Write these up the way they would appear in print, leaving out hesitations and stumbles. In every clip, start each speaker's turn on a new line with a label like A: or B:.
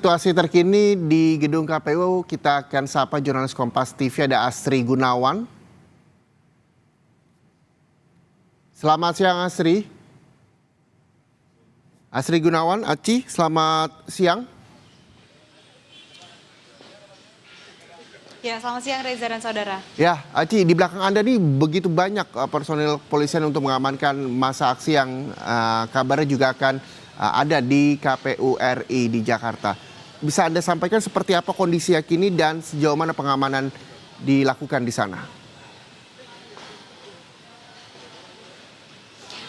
A: situasi terkini di gedung KPU, kita akan sapa jurnalis Kompas TV, ada Asri Gunawan. Selamat siang Asri. Asri Gunawan, Aci, selamat siang.
B: Ya, selamat siang Reza dan saudara.
A: Ya, Aci, di belakang Anda nih begitu banyak personil kepolisian untuk mengamankan masa aksi yang kabarnya juga akan ada di KPU RI di Jakarta. Bisa Anda sampaikan seperti apa kondisi kini dan sejauh mana pengamanan dilakukan di sana?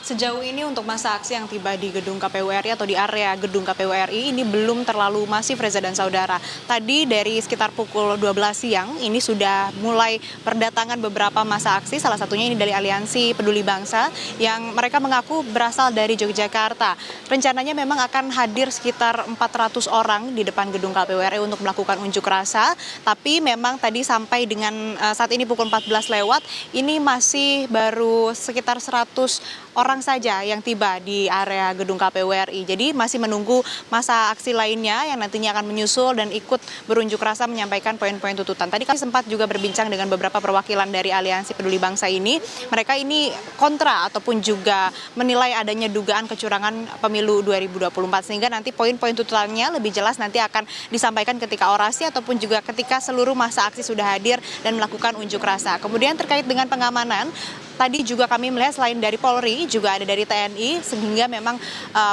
B: Sejauh ini untuk masa aksi yang tiba di gedung KPU RI atau di area gedung KPU RI ini belum terlalu masif Reza dan saudara. Tadi dari sekitar pukul 12 siang ini sudah mulai berdatangan beberapa masa aksi, salah satunya ini dari Aliansi Peduli Bangsa yang mereka mengaku berasal dari Yogyakarta. Rencananya memang akan hadir sekitar 400 orang di depan gedung KPU RI untuk melakukan unjuk rasa, tapi memang tadi sampai dengan saat ini pukul 14 lewat ini masih baru sekitar 100 orang saja yang tiba di area gedung KPU RI. Jadi masih menunggu masa aksi lainnya yang nantinya akan menyusul dan ikut berunjuk rasa menyampaikan poin-poin tuntutan. Tadi kami sempat juga berbincang dengan beberapa perwakilan dari Aliansi Peduli Bangsa ini. Mereka ini kontra ataupun juga menilai adanya dugaan kecurangan pemilu 2024. Sehingga nanti poin-poin tuntutannya lebih jelas nanti akan disampaikan ketika orasi ataupun juga ketika seluruh masa aksi sudah hadir dan melakukan unjuk rasa. Kemudian terkait dengan pengamanan, tadi juga kami melihat selain dari Polri juga ada dari TNI, sehingga memang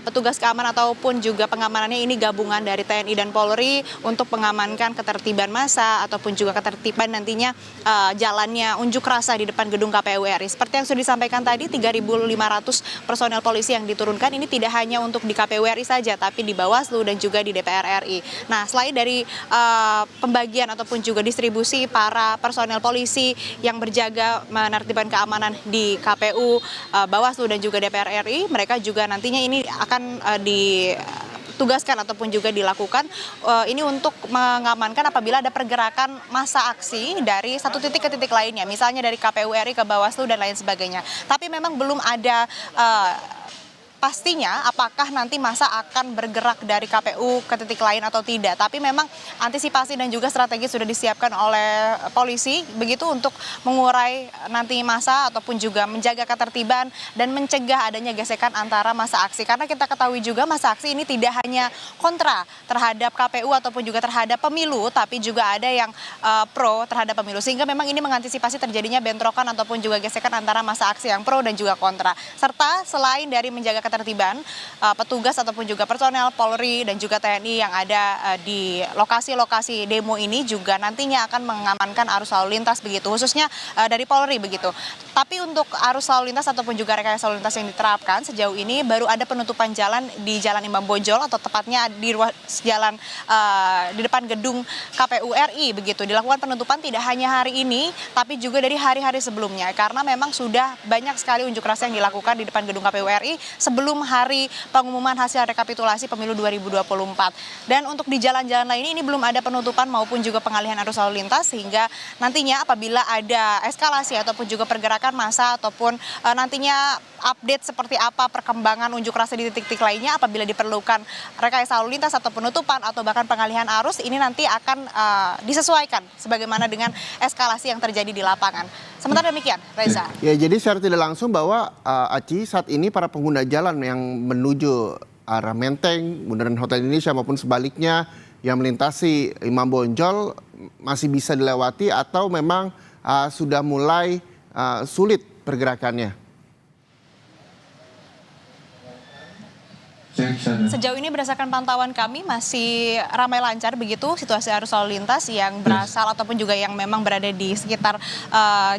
B: petugas keamanan ataupun juga pengamanannya ini gabungan dari TNI dan Polri untuk mengamankan ketertiban massa ataupun juga ketertiban nantinya jalannya unjuk rasa di depan gedung KPU RI. Seperti yang sudah disampaikan tadi, 3.500 personel polisi yang diturunkan ini tidak hanya untuk di KPU RI saja, tapi di Bawaslu dan juga di DPR RI. Nah, selain dari pembagian ataupun juga distribusi para personel polisi yang berjaga menertibkan keamanan di KPU, Bawaslu dan juga DPR RI, mereka juga nantinya ini akan ditugaskan ataupun juga dilakukan ini untuk mengamankan apabila ada pergerakan massa aksi dari satu titik ke titik lainnya, misalnya dari KPU RI ke Bawaslu dan lain sebagainya. Tapi memang belum ada pastinya apakah nanti masa akan bergerak dari KPU ke titik lain atau tidak. Tapi memang antisipasi dan juga strategi sudah disiapkan oleh polisi begitu untuk mengurai nanti masa ataupun juga menjaga ketertiban dan mencegah adanya gesekan antara masa aksi. Karena kita ketahui juga masa aksi ini tidak hanya kontra terhadap KPU ataupun juga terhadap pemilu, tapi juga ada yang pro terhadap pemilu. Sehingga memang ini mengantisipasi terjadinya bentrokan ataupun juga gesekan antara masa aksi yang pro dan juga kontra. Serta selain dari menjaga ketertiban, petugas ataupun juga personel Polri dan juga TNI yang ada di lokasi-lokasi demo ini juga nantinya akan mengamankan arus lalu lintas begitu, khususnya dari Polri begitu. Tapi untuk arus lalu lintas ataupun juga rekayasa lalu lintas yang diterapkan sejauh ini baru ada penutupan jalan di Jalan Imam Bonjol atau tepatnya di ruas jalan di depan gedung KPU RI begitu. Dilakukan penutupan tidak hanya hari ini tapi juga dari hari-hari sebelumnya karena memang sudah banyak sekali unjuk rasa yang dilakukan di depan gedung KPU RI sebelum hari pengumuman hasil rekapitulasi pemilu 2024. Dan untuk di jalan-jalan lain ini belum ada penutupan maupun juga pengalihan arus lalu lintas, sehingga nantinya apabila ada eskalasi ataupun juga pergerakan massa ataupun nantinya update seperti apa perkembangan unjuk rasa di titik-titik lainnya apabila diperlukan rekayasa lalu lintas atau penutupan atau bahkan pengalihan arus, ini nanti akan disesuaikan sebagaimana dengan eskalasi yang terjadi di lapangan. Sementara demikian, Reza.
A: Ya, jadi secara tidak langsung bahwa Aci, saat ini para pengguna jalan yang menuju arah Menteng, Bundaran Hotel Indonesia maupun sebaliknya yang melintasi Imam Bonjol masih bisa dilewati atau memang sudah mulai sulit pergerakannya?
B: Sejauh ini berdasarkan pantauan kami masih ramai lancar begitu situasi arus lalu lintas yang berasal ataupun juga yang memang berada di sekitar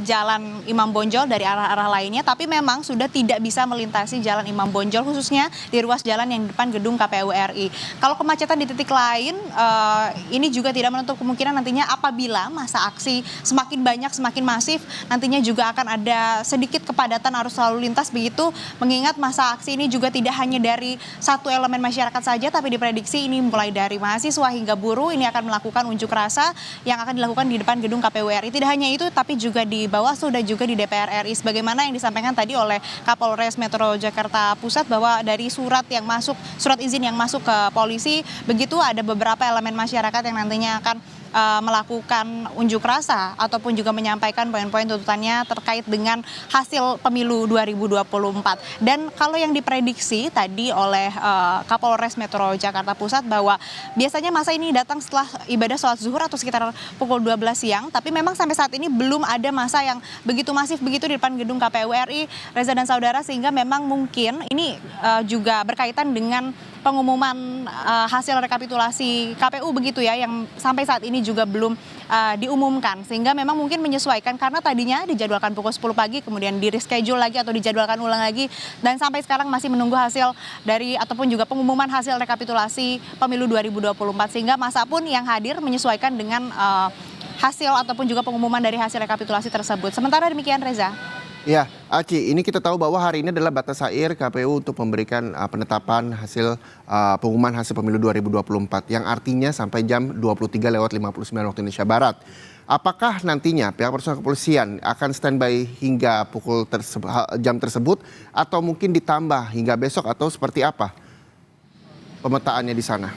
B: Jalan Imam Bonjol dari arah-arah lainnya, tapi memang sudah tidak bisa melintasi Jalan Imam Bonjol khususnya di ruas jalan yang depan gedung KPU RI. Kalau kemacetan di titik lain ini juga tidak menutup kemungkinan nantinya apabila masa aksi semakin banyak semakin masif nantinya juga akan ada sedikit kepadatan arus lalu lintas begitu, mengingat masa aksi ini juga tidak hanya dari satu elemen masyarakat saja, tapi diprediksi ini mulai dari mahasiswa hingga buruh ini akan melakukan unjuk rasa yang akan dilakukan di depan gedung KPU RI. Tidak hanya itu, tapi juga di Bawaslu dan juga di DPR RI. Sebagaimana yang disampaikan tadi oleh Kapolres Metro Jakarta Pusat bahwa dari surat izin yang masuk ke polisi, begitu ada beberapa elemen masyarakat yang nantinya akan melakukan unjuk rasa ataupun juga menyampaikan poin-poin tuntutannya terkait dengan hasil pemilu 2024. Dan kalau yang diprediksi tadi oleh Kapolres Metro Jakarta Pusat bahwa biasanya masa ini datang setelah ibadah sholat zuhur atau sekitar pukul 12 siang, tapi memang sampai saat ini belum ada masa yang begitu masif begitu di depan gedung KPU RI, Reza dan saudara, sehingga memang mungkin ini juga berkaitan dengan pengumuman hasil rekapitulasi KPU begitu ya, yang sampai saat ini juga belum diumumkan, sehingga memang mungkin menyesuaikan karena tadinya dijadwalkan pukul 10 pagi kemudian di reschedule lagi atau dijadwalkan ulang lagi, dan sampai sekarang masih menunggu hasil dari ataupun juga pengumuman hasil rekapitulasi pemilu 2024, sehingga masa pun yang hadir menyesuaikan dengan hasil ataupun juga pengumuman dari hasil rekapitulasi tersebut. Sementara demikian, Reza.
A: Ya, Aci, ini kita tahu bahwa hari ini adalah batas akhir KPU untuk memberikan penetapan hasil pengumuman hasil pemilu 2024 yang artinya sampai jam 23:59 waktu Indonesia Barat. Apakah nantinya pihak personel kepolisian akan standby hingga jam tersebut atau mungkin ditambah hingga besok atau seperti apa pemetaannya di sana?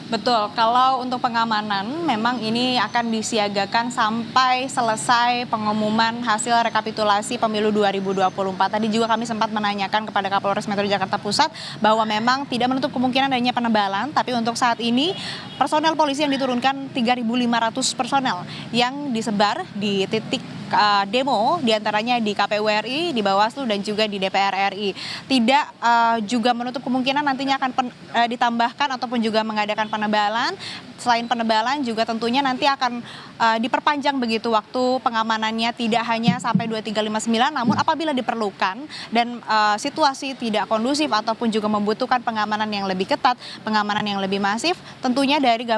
B: Betul, kalau untuk pengamanan memang ini akan disiagakan sampai selesai pengumuman hasil rekapitulasi pemilu 2024. Tadi juga kami sempat menanyakan kepada Kapolres Metro Jakarta Pusat bahwa memang tidak menutup kemungkinan adanya penebalan, tapi untuk saat ini personel polisi yang diturunkan 3.500 personel yang disebar di titik demo, diantaranya di KPU RI, di Bawaslu, dan juga di DPR RI. Tidak juga menutup kemungkinan nantinya akan ditambahkan ataupun juga mengadakan penebalan. Selain penebalan juga tentunya nanti akan diperpanjang begitu waktu pengamanannya, tidak hanya sampai 23:59, namun apabila diperlukan dan situasi tidak kondusif ataupun juga membutuhkan pengamanan yang lebih ketat, pengamanan yang lebih masif, tentunya dari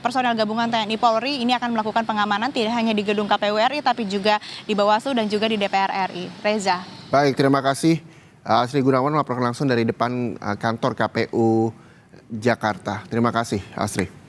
B: personel gabungan TNI Polri ini akan melakukan pengamanan tidak hanya di gedung KPU RI tapi juga di Bawaslu dan juga di DPR RI. Reza.
A: Baik, terima kasih. Asri Gunawan melaporkan langsung dari depan kantor KPU Jakarta. Terima kasih, Asri.